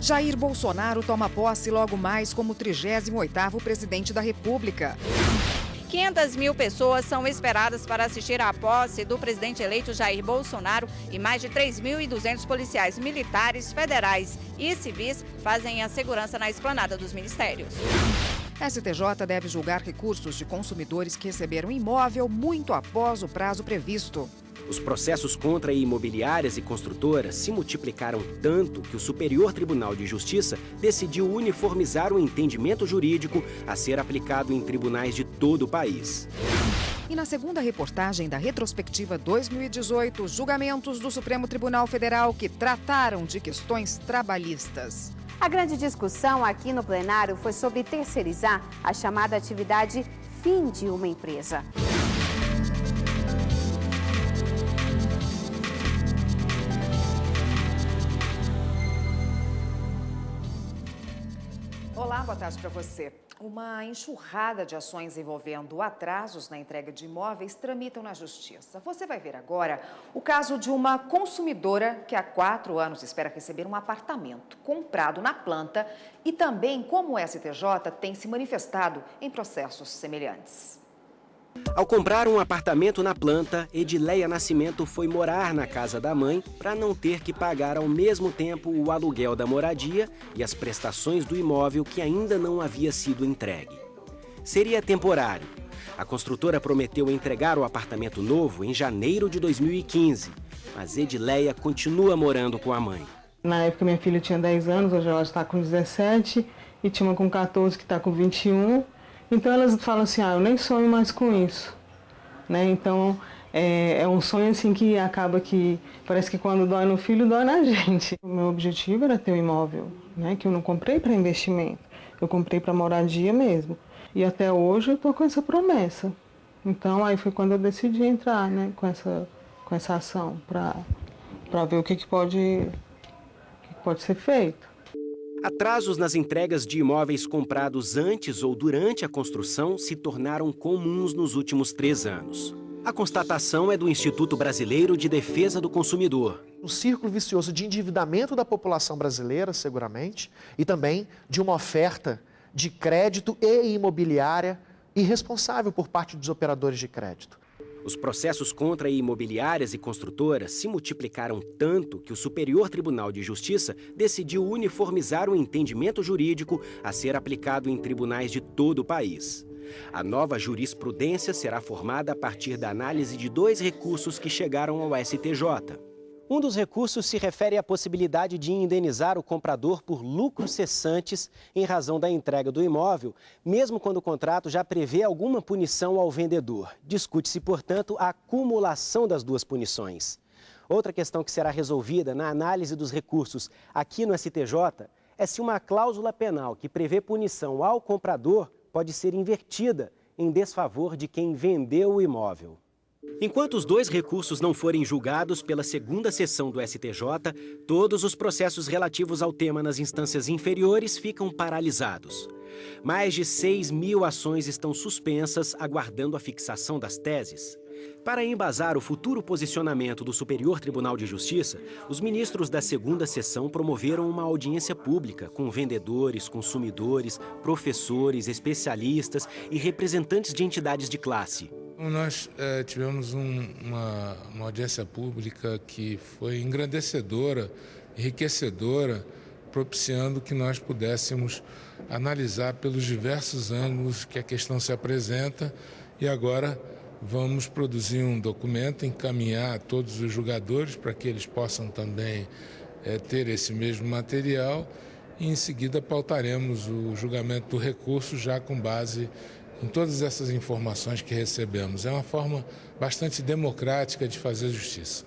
Jair Bolsonaro toma posse logo mais como 38º presidente da República. 500 mil pessoas são esperadas para assistir à posse do presidente eleito Jair Bolsonaro e mais de 3.200 policiais militares, federais e civis fazem a segurança na esplanada dos ministérios. STJ deve julgar recursos de consumidores que receberam imóvel muito após o prazo previsto. Os processos contra imobiliárias e construtoras se multiplicaram tanto que o Superior Tribunal de Justiça decidiu uniformizar o entendimento jurídico a ser aplicado em tribunais de todo o país. E na segunda reportagem da retrospectiva 2018, julgamentos do Supremo Tribunal Federal que trataram de questões trabalhistas. A grande discussão aqui no plenário foi sobre terceirizar a chamada atividade fim de uma empresa. Olá, boa tarde para você. Uma enxurrada de ações envolvendo atrasos na entrega de imóveis tramitam na Justiça. Você vai ver agora o caso de uma consumidora que há 4 anos espera receber um apartamento comprado na planta e também como o STJ tem se manifestado em processos semelhantes. Ao comprar um apartamento na planta, Edileia Nascimento foi morar na casa da mãe para não ter que pagar ao mesmo tempo o aluguel da moradia e as prestações do imóvel que ainda não havia sido entregue. Seria temporário. A construtora prometeu entregar o apartamento novo em janeiro de 2015, mas Edileia continua morando com a mãe. Na época minha filha tinha 10 anos, hoje ela está com 17 e tinha uma com 14 que está com 21. Então elas falam assim, eu nem sonho mais com isso, né? Então é um sonho assim que acaba que parece que quando dói no filho, dói na gente. O meu objetivo era ter um imóvel, né? Que eu não comprei para investimento, eu comprei para moradia mesmo. E até hoje eu estou com essa promessa. Então aí foi quando eu decidi entrar, né? Com essa ação para ver o que pode ser feito. Atrasos nas entregas de imóveis comprados antes ou durante a construção se tornaram comuns nos últimos 3 anos. A constatação é do Instituto Brasileiro de Defesa do Consumidor. Um círculo vicioso de endividamento da população brasileira, seguramente, e também de uma oferta de crédito e imobiliária irresponsável por parte dos operadores de crédito. Os processos contra imobiliárias e construtoras se multiplicaram tanto que o Superior Tribunal de Justiça decidiu uniformizar o entendimento jurídico a ser aplicado em tribunais de todo o país. A nova jurisprudência será formada a partir da análise de 2 recursos que chegaram ao STJ. Um dos recursos se refere à possibilidade de indenizar o comprador por lucros cessantes em razão da entrega do imóvel, mesmo quando o contrato já prevê alguma punição ao vendedor. Discute-se, portanto, a acumulação das 2 punições. Outra questão que será resolvida na análise dos recursos aqui no STJ é se uma cláusula penal que prevê punição ao comprador pode ser invertida em desfavor de quem vendeu o imóvel. Enquanto os 2 recursos não forem julgados pela segunda sessão do STJ, todos os processos relativos ao tema nas instâncias inferiores ficam paralisados. Mais de 6.000 ações estão suspensas, aguardando a fixação das teses. Para embasar o futuro posicionamento do Superior Tribunal de Justiça, os ministros da segunda sessão promoveram uma audiência pública com vendedores, consumidores, professores, especialistas e representantes de entidades de classe. Nós tivemos uma audiência pública que foi engrandecedora, enriquecedora, propiciando que nós pudéssemos analisar pelos diversos ângulos que a questão se apresenta e agora vamos produzir um documento, encaminhar a todos os julgadores para que eles possam também ter esse mesmo material e em seguida pautaremos o julgamento do recurso já com base em todas essas informações que recebemos. É uma forma bastante democrática de fazer justiça.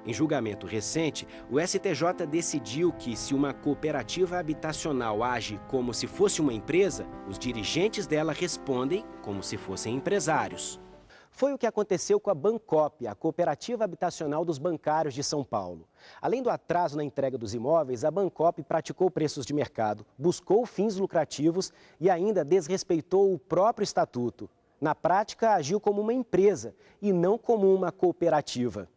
Em julgamento recente, o STJ decidiu que, se uma cooperativa habitacional age como se fosse uma empresa, os dirigentes dela respondem como se fossem empresários. Foi o que aconteceu com a Bancop, a cooperativa habitacional dos bancários de São Paulo. Além do atraso na entrega dos imóveis, a Bancop praticou preços de mercado, buscou fins lucrativos e ainda desrespeitou o próprio estatuto. Na prática, agiu como uma empresa e não como uma cooperativa.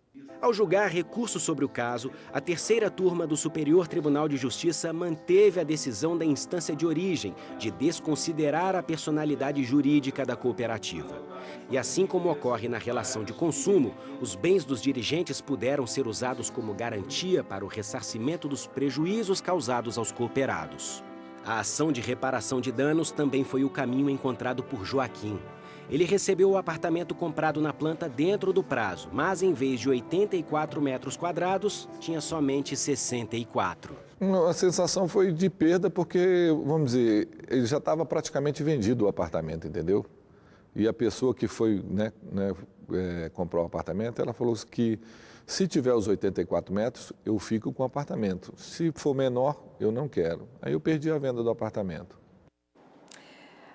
Ao julgar recurso sobre o caso, a terceira turma do Superior Tribunal de Justiça manteve a decisão da instância de origem de desconsiderar a personalidade jurídica da cooperativa. E assim como ocorre na relação de consumo, os bens dos dirigentes puderam ser usados como garantia para o ressarcimento dos prejuízos causados aos cooperados. A ação de reparação de danos também foi o caminho encontrado por Joaquim. Ele recebeu o apartamento comprado na planta dentro do prazo, mas em vez de 84 metros quadrados, tinha somente 64. A sensação foi de perda porque, vamos dizer, ele já estava praticamente vendido o apartamento, entendeu? E a pessoa que foi, comprou o apartamento, ela falou que se tiver os 84 metros, eu fico com o apartamento. Se for menor, eu não quero. Aí eu perdi a venda do apartamento.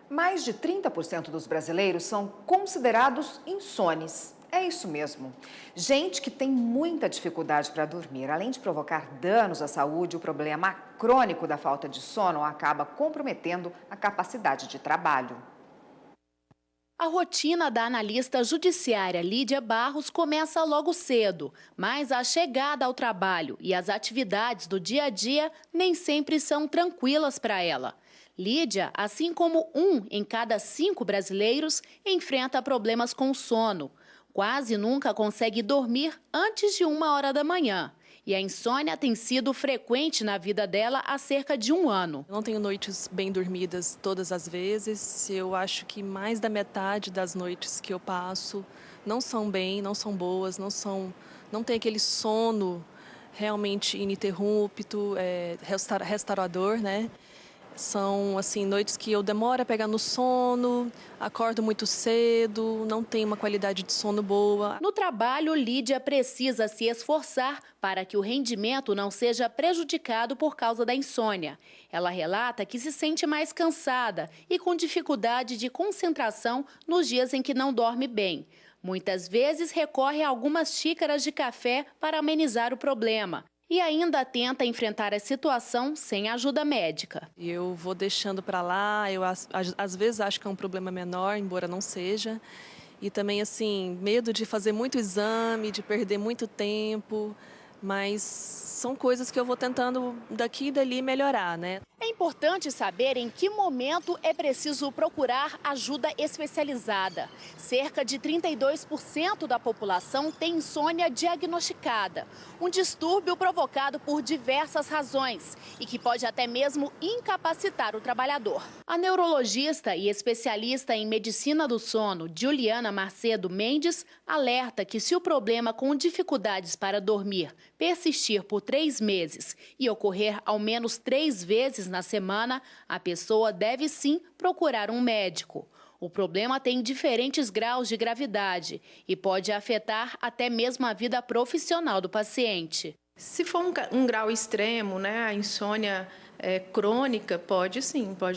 Mais de 30% dos brasileiros são considerados insones. É isso mesmo. Gente que tem muita dificuldade para dormir. Além de provocar danos à saúde, o problema crônico da falta de sono acaba comprometendo a capacidade de trabalho. A rotina da analista judiciária Lídia Barros começa logo cedo, mas a chegada ao trabalho e as atividades do dia a dia nem sempre são tranquilas para ela. Lídia, assim como 1 em cada 5 brasileiros, enfrenta problemas com sono. Quase nunca consegue dormir antes de 1h da manhã. E a insônia tem sido frequente na vida dela há cerca de 1 ano. Eu não tenho noites bem dormidas todas as vezes. Eu acho que mais da metade das noites que eu passo não são boas, não tem aquele sono realmente ininterrupto, restaurador, né? São, assim, noites que eu demoro a pegar no sono, acordo muito cedo, não tenho uma qualidade de sono boa. No trabalho, Lídia precisa se esforçar para que o rendimento não seja prejudicado por causa da insônia. Ela relata que se sente mais cansada e com dificuldade de concentração nos dias em que não dorme bem. Muitas vezes recorre a algumas xícaras de café para amenizar o problema. E ainda tenta enfrentar a situação sem ajuda médica. Eu vou deixando para lá, eu às vezes acho que é um problema menor, embora não seja. E também, assim, medo de fazer muito exame, de perder muito tempo. Mas são coisas que eu vou tentando daqui e dali melhorar, né? É importante saber em que momento é preciso procurar ajuda especializada. Cerca de 32% da população tem insônia diagnosticada, um distúrbio provocado por diversas razões e que pode até mesmo incapacitar o trabalhador. A neurologista e especialista em medicina do sono, Juliana Macedo Mendes, alerta que se o problema com dificuldades para dormir persistir por 3 meses e ocorrer ao menos 3 vezes na semana, a pessoa deve sim procurar um médico. O problema tem diferentes graus de gravidade e pode afetar até mesmo a vida profissional do paciente. Se for um grau extremo, né, a insônia crônica, pode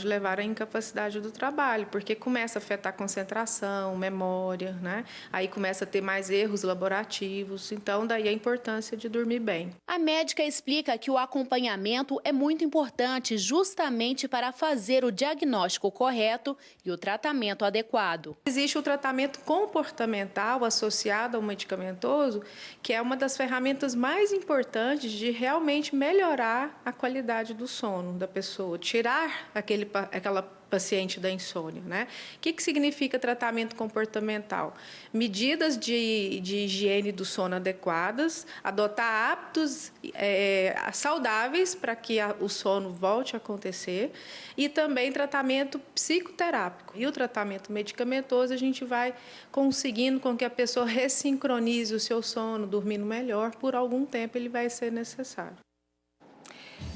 levar à incapacidade do trabalho, porque começa a afetar a concentração, memória, né? Aí começa a ter mais erros laborativos, então daí a importância de dormir bem. A médica explica que o acompanhamento é muito importante justamente para fazer o diagnóstico correto e o tratamento adequado. Existe o tratamento comportamental associado ao medicamentoso, que é uma das ferramentas mais importantes de realmente melhorar a qualidade do sono da pessoa, tirar aquela paciente da insônia, né? O que significa tratamento comportamental? Medidas de higiene do sono adequadas, adotar hábitos saudáveis para que o sono volte a acontecer e também tratamento psicoterápico. E o tratamento medicamentoso a gente vai conseguindo com que a pessoa ressincronize o seu sono, dormindo melhor, por algum tempo ele vai ser necessário.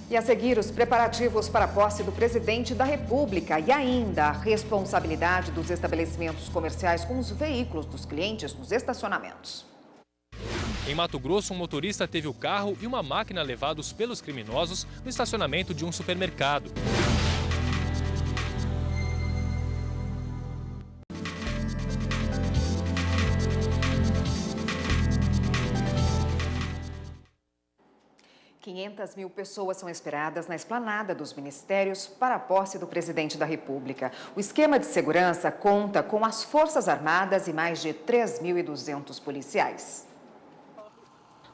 E a seguir, os preparativos para a posse do presidente da República e ainda a responsabilidade dos estabelecimentos comerciais com os veículos dos clientes nos estacionamentos. Em Mato Grosso, um motorista teve o carro e uma máquina levados pelos criminosos no estacionamento de um supermercado. $500 mil pessoas são esperadas na esplanada dos ministérios para a posse do presidente da República. O esquema de segurança conta com as Forças Armadas e mais de 3.200 policiais.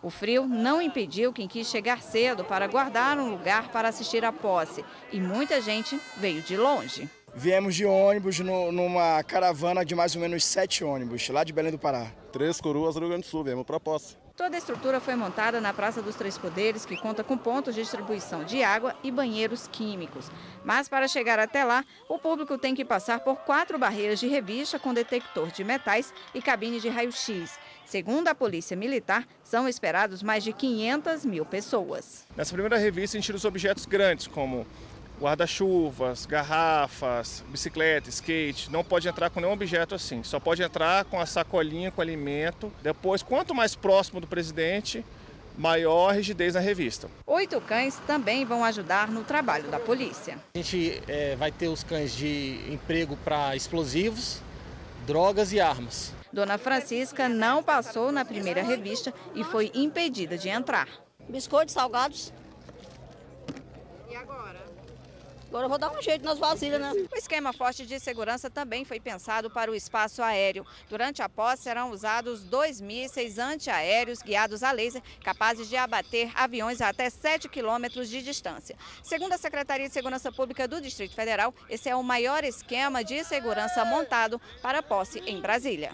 O frio não impediu quem quis chegar cedo para guardar um lugar para assistir à posse. E muita gente veio de longe. Viemos de ônibus numa caravana de mais ou menos 7 ônibus, lá de Belém do Pará. 3 Coroas do Rio Grande do Sul, viemos para a posse. Toda a estrutura foi montada na Praça dos Três Poderes, que conta com pontos de distribuição de água e banheiros químicos. Mas para chegar até lá, o público tem que passar por 4 barreiras de revista com detector de metais e cabine de raio-x. Segundo a Polícia Militar, são esperados mais de 500 mil pessoas. Nessa primeira revista, a gente tira os objetos grandes, como guarda-chuvas, garrafas, bicicleta, skate. Não pode entrar com nenhum objeto assim, só pode entrar com a sacolinha com alimento. Depois, quanto mais próximo do presidente, maior a rigidez na revista. 8 cães também vão ajudar no trabalho da polícia. A gente vai ter os cães de emprego para explosivos, drogas e armas. Dona Francisca não passou na primeira revista e foi impedida de entrar. Biscoitos, salgados. E agora? Agora eu vou dar um jeito nas vasilhas, né? O esquema forte de segurança também foi pensado para o espaço aéreo. Durante a posse serão usados 2 mísseis antiaéreos guiados a laser, capazes de abater aviões a até 7 quilômetros de distância. Segundo a Secretaria de Segurança Pública do Distrito Federal, esse é o maior esquema de segurança montado para a posse em Brasília.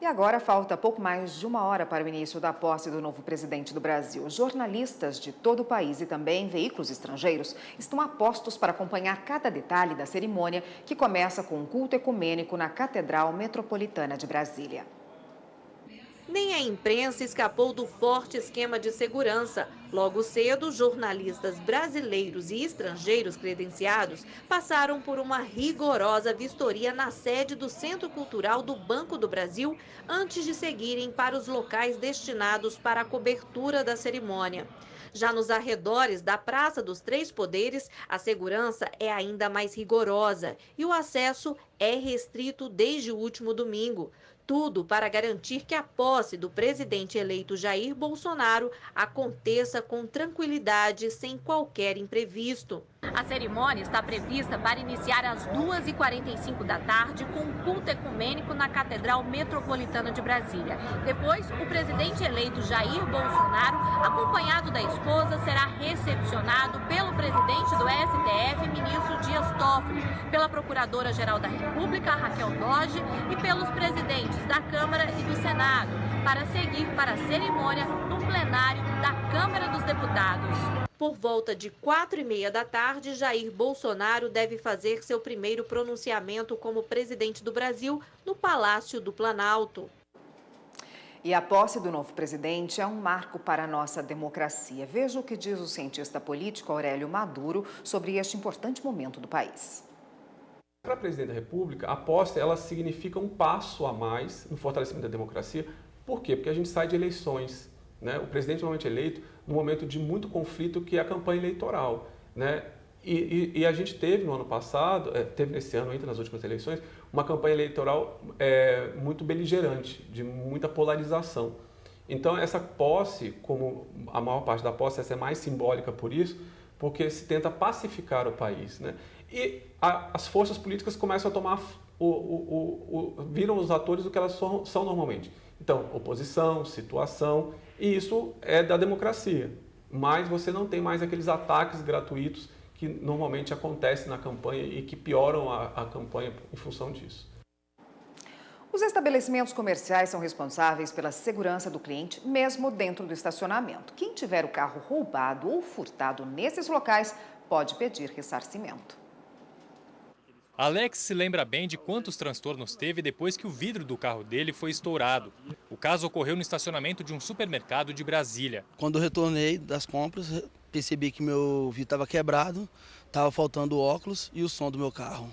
E agora falta pouco mais de 1 hora para o início da posse do novo presidente do Brasil. Jornalistas de todo o país e também veículos estrangeiros estão a postos para acompanhar cada detalhe da cerimônia, que começa com um culto ecumênico na Catedral Metropolitana de Brasília. Nem a imprensa escapou do forte esquema de segurança. Logo cedo, jornalistas brasileiros e estrangeiros credenciados passaram por uma rigorosa vistoria na sede do Centro Cultural do Banco do Brasil, antes de seguirem para os locais destinados para a cobertura da cerimônia. Já nos arredores da Praça dos Três Poderes, a segurança é ainda mais rigorosa e o acesso é restrito desde o último domingo. Tudo para garantir que a posse do presidente eleito Jair Bolsonaro aconteça com tranquilidade, sem qualquer imprevisto. A cerimônia está prevista para iniciar às 2h45 da tarde com um culto ecumênico na Catedral Metropolitana de Brasília. Depois, o presidente eleito Jair Bolsonaro, acompanhado da esposa, será recepcionado pelo presidente do STF, ministro Dias Toffoli, pela Procuradora-Geral da República, Raquel Dodge, e pelos presidentes da Câmara e do Senado, para seguir para a cerimônia no plenário da Câmara dos Deputados. Por volta de 4h30 da tarde, Jair Bolsonaro deve fazer seu primeiro pronunciamento como presidente do Brasil no Palácio do Planalto. E a posse do novo presidente é um marco para a nossa democracia. Veja o que diz o cientista político Aurélio Maduro sobre este importante momento do país. Para a presidente da República, a posse ela significa um passo a mais no fortalecimento da democracia. Por quê? Porque a gente sai de eleições, né? O presidente normalmente eleito num momento de muito conflito, que é a campanha eleitoral, né? E a gente teve no ano passado, teve nesse ano ainda nas últimas eleições, uma campanha eleitoral muito beligerante, de muita polarização. Então essa posse, como a maior parte da posse, essa é mais simbólica por isso, porque se tenta pacificar o país, né? E as forças políticas começam a tomar, viram os atores do que elas são normalmente. Então, oposição, situação, e isso é da democracia. Mas você não tem mais aqueles ataques gratuitos que normalmente acontecem na campanha e que pioram a campanha em função disso. Os estabelecimentos comerciais são responsáveis pela segurança do cliente, mesmo dentro do estacionamento. Quem tiver o carro roubado ou furtado nesses locais pode pedir ressarcimento. Alex se lembra bem de quantos transtornos teve depois que o vidro do carro dele foi estourado. O caso ocorreu no estacionamento de um supermercado de Brasília. Quando eu retornei das compras, percebi que meu vidro estava quebrado, estava faltando óculos e o som do meu carro.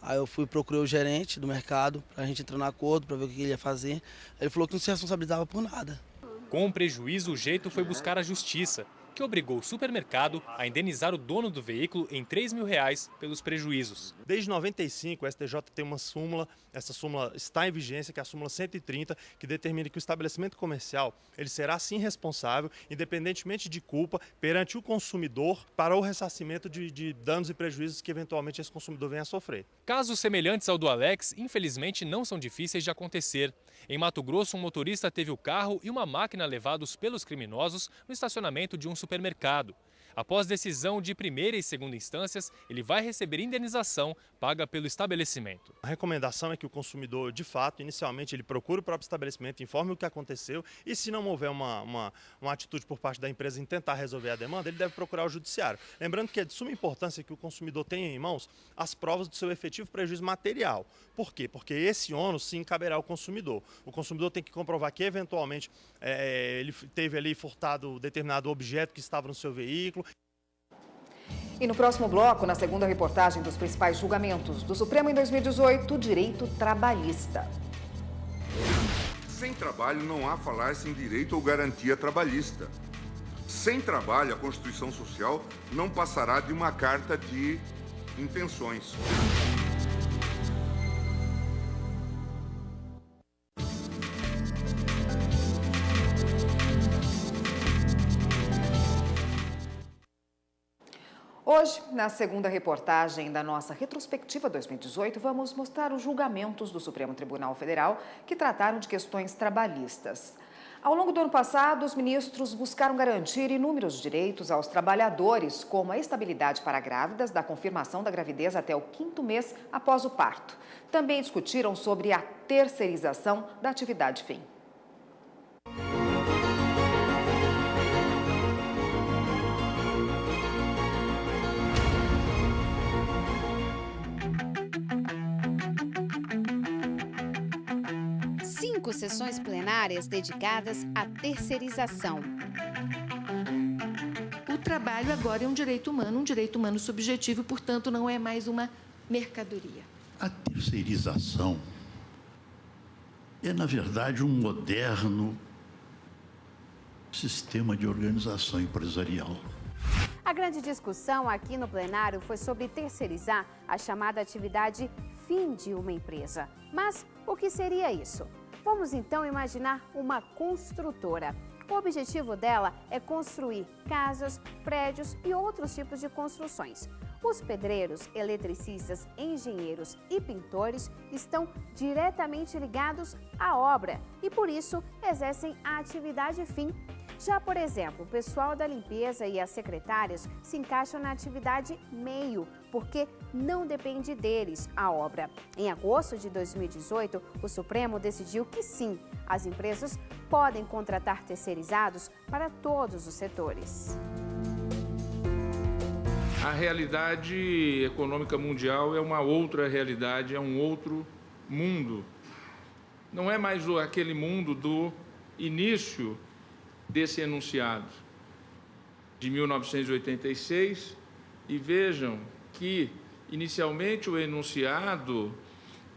Aí eu procurei o gerente do mercado para a gente entrar no acordo, para ver o que ele ia fazer. Ele falou que não se responsabilizava por nada. Com o prejuízo, o jeito foi buscar a justiça, que obrigou o supermercado a indenizar o dono do veículo em R$ 3.000 pelos prejuízos. Desde 95, o STJ tem uma súmula, essa súmula está em vigência, que é a súmula 130, que determina que o estabelecimento comercial ele será sim responsável, independentemente de culpa, perante o consumidor para o ressarcimento de danos e prejuízos que eventualmente esse consumidor venha a sofrer. Casos semelhantes ao do Alex, infelizmente, não são difíceis de acontecer. Em Mato Grosso, um motorista teve o carro e uma máquina levados pelos criminosos no estacionamento de um supermercado. Após decisão de primeira e segunda instâncias, ele vai receber indenização paga pelo estabelecimento. A recomendação é que o consumidor, de fato, inicialmente ele procure o próprio estabelecimento, informe o que aconteceu e, se não houver uma atitude por parte da empresa em tentar resolver a demanda, ele deve procurar o judiciário. Lembrando que é de suma importância que o consumidor tenha em mãos as provas do seu efetivo prejuízo material. Por quê? Porque esse ônus sim caberá ao consumidor. O consumidor tem que comprovar que, eventualmente, ele teve ali furtado determinado objeto que estava no seu veículo. E no próximo bloco, na segunda reportagem dos principais julgamentos do Supremo em 2018, direito trabalhista. Sem trabalho não há falar-se em direito ou garantia trabalhista. Sem trabalho, a Constituição Social não passará de uma carta de intenções. Hoje, na segunda reportagem da nossa retrospectiva 2018, vamos mostrar os julgamentos do Supremo Tribunal Federal que trataram de questões trabalhistas. Ao longo do ano passado, os ministros buscaram garantir inúmeros direitos aos trabalhadores, como a estabilidade para grávidas, da confirmação da gravidez até o 5º mês após o parto. Também discutiram sobre a terceirização da atividade fim. Sessões plenárias dedicadas à terceirização. O trabalho agora é um direito humano subjetivo, portanto, não é mais uma mercadoria. A terceirização é, na verdade, um moderno sistema de organização empresarial. A grande discussão aqui no plenário foi sobre terceirizar a chamada atividade fim de uma empresa. Mas o que seria isso? Vamos então imaginar uma construtora. O objetivo dela é construir casas, prédios e outros tipos de construções. Os pedreiros, eletricistas, engenheiros e pintores estão diretamente ligados à obra e, por isso, exercem a atividade fim. Já, por exemplo, o pessoal da limpeza e as secretárias se encaixam na atividade meio, porque não depende deles a obra. Em agosto de 2018, o Supremo decidiu que sim, as empresas podem contratar terceirizados para todos os setores. A realidade econômica mundial é uma outra realidade, é um outro mundo. Não é mais aquele mundo do início desse enunciado de 1986, e vejam que, inicialmente, o enunciado,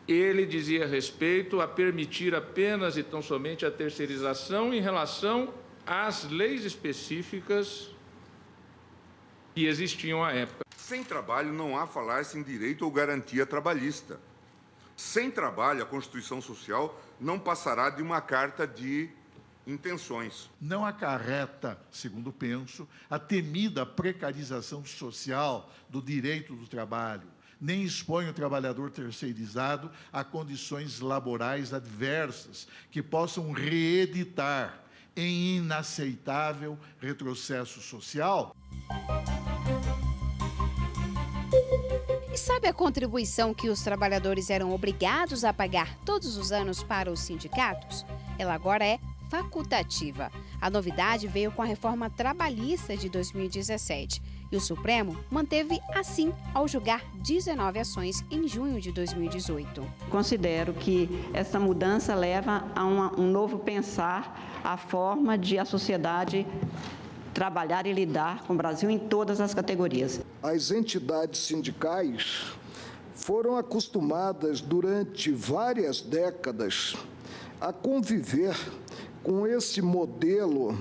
ele dizia respeito a permitir apenas e tão somente a terceirização em relação às leis específicas que existiam à época. Sem trabalho não há falar-se em direito ou garantia trabalhista. Sem trabalho, a Constituição Social não passará de uma carta de intenções. Não acarreta, segundo penso, a temida precarização social do direito do trabalho, nem expõe o trabalhador terceirizado a condições laborais adversas que possam reeditar em inaceitável retrocesso social. E sabe a contribuição que os trabalhadores eram obrigados a pagar todos os anos para os sindicatos? Ela agora é facultativa. A novidade veio com a reforma trabalhista de 2017 e o Supremo manteve assim ao julgar 19 ações em junho de 2018. Considero que essa mudança leva a um novo pensar a forma de a sociedade trabalhar e lidar com o Brasil em todas as categorias. As entidades sindicais foram acostumadas durante várias décadas a conviver com esse modelo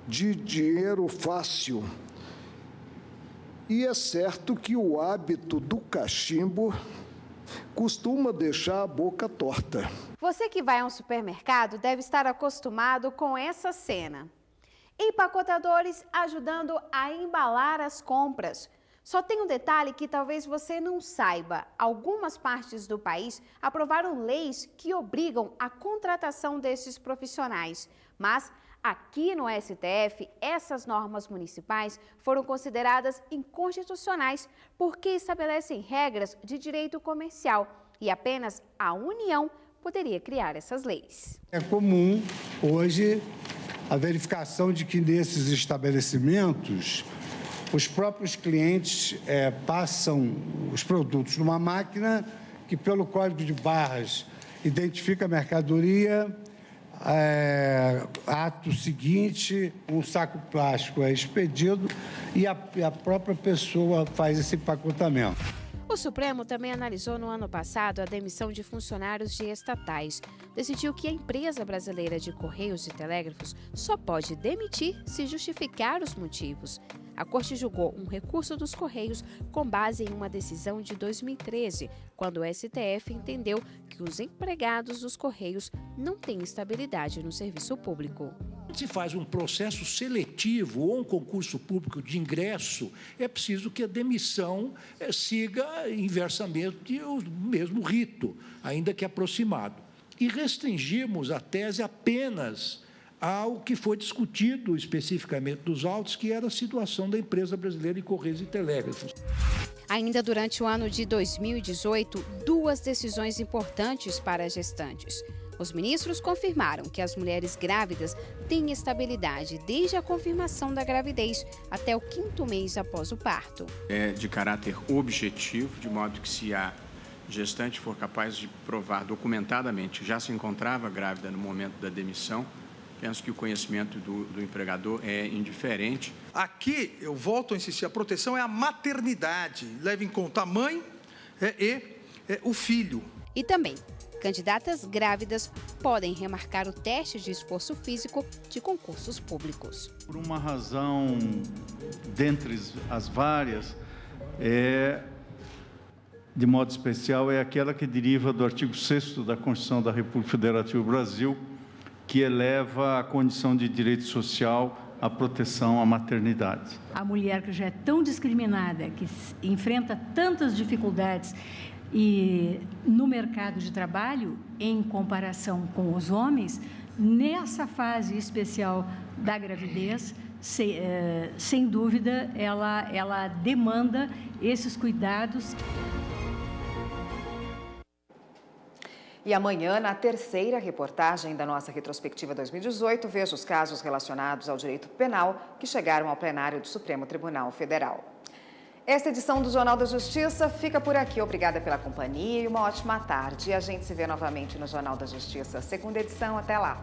de dinheiro fácil. E é certo que o hábito do cachimbo costuma deixar a boca torta. Você que vai a um supermercado deve estar acostumado com essa cena. Empacotadores ajudando a embalar as compras. Só tem um detalhe que talvez você não saiba. Algumas partes do país aprovaram leis que obrigam a contratação desses profissionais. Mas aqui no STF, essas normas municipais foram consideradas inconstitucionais porque estabelecem regras de direito comercial e apenas a União poderia criar essas leis. É comum hoje a verificação de que nesses estabelecimentos os próprios clientes passam os produtos numa máquina que, pelo código de barras, identifica a mercadoria. Ato seguinte, um saco plástico é expedido e a própria pessoa faz esse empacotamento. O Supremo também analisou no ano passado a demissão de funcionários de estatais. Decidiu que a empresa brasileira de Correios e Telégrafos só pode demitir se justificar os motivos. A Corte julgou um recurso dos Correios com base em uma decisão de 2013, quando o STF entendeu que os empregados dos Correios não têm estabilidade no serviço público. Quando se faz um processo seletivo ou um concurso público de ingresso, é preciso que a demissão siga inversamente o mesmo rito, ainda que aproximado. E restringimos a tese apenas ao que foi discutido especificamente dos autos, que era a situação da empresa brasileira de Correios e Telégrafos. Ainda durante o ano de 2018, duas decisões importantes para as gestantes. Os ministros confirmaram que as mulheres grávidas têm estabilidade desde a confirmação da gravidez até o 5º mês após o parto. É de caráter objetivo, de modo que se a gestante for capaz de provar documentadamente que já se encontrava grávida no momento da demissão, penso que o conhecimento do empregador é indiferente. Aqui, eu volto a insistir, a proteção é a maternidade. Leva em conta a mãe e o filho. E também, candidatas grávidas podem remarcar o teste de esforço físico de concursos públicos. Por uma razão, dentre as várias, de modo especial, é aquela que deriva do artigo 6º da Constituição da República Federativa do Brasil, que eleva a condição de direito social à proteção à maternidade. A mulher que já é tão discriminada, que enfrenta tantas dificuldades no mercado de trabalho, em comparação com os homens, nessa fase especial da gravidez, sem dúvida, ela demanda esses cuidados. E amanhã, na terceira reportagem da nossa retrospectiva 2018, veja os casos relacionados ao direito penal que chegaram ao plenário do Supremo Tribunal Federal. Esta edição do Jornal da Justiça fica por aqui. Obrigada pela companhia e uma ótima tarde. E a gente se vê novamente no Jornal da Justiça, segunda edição. Até lá!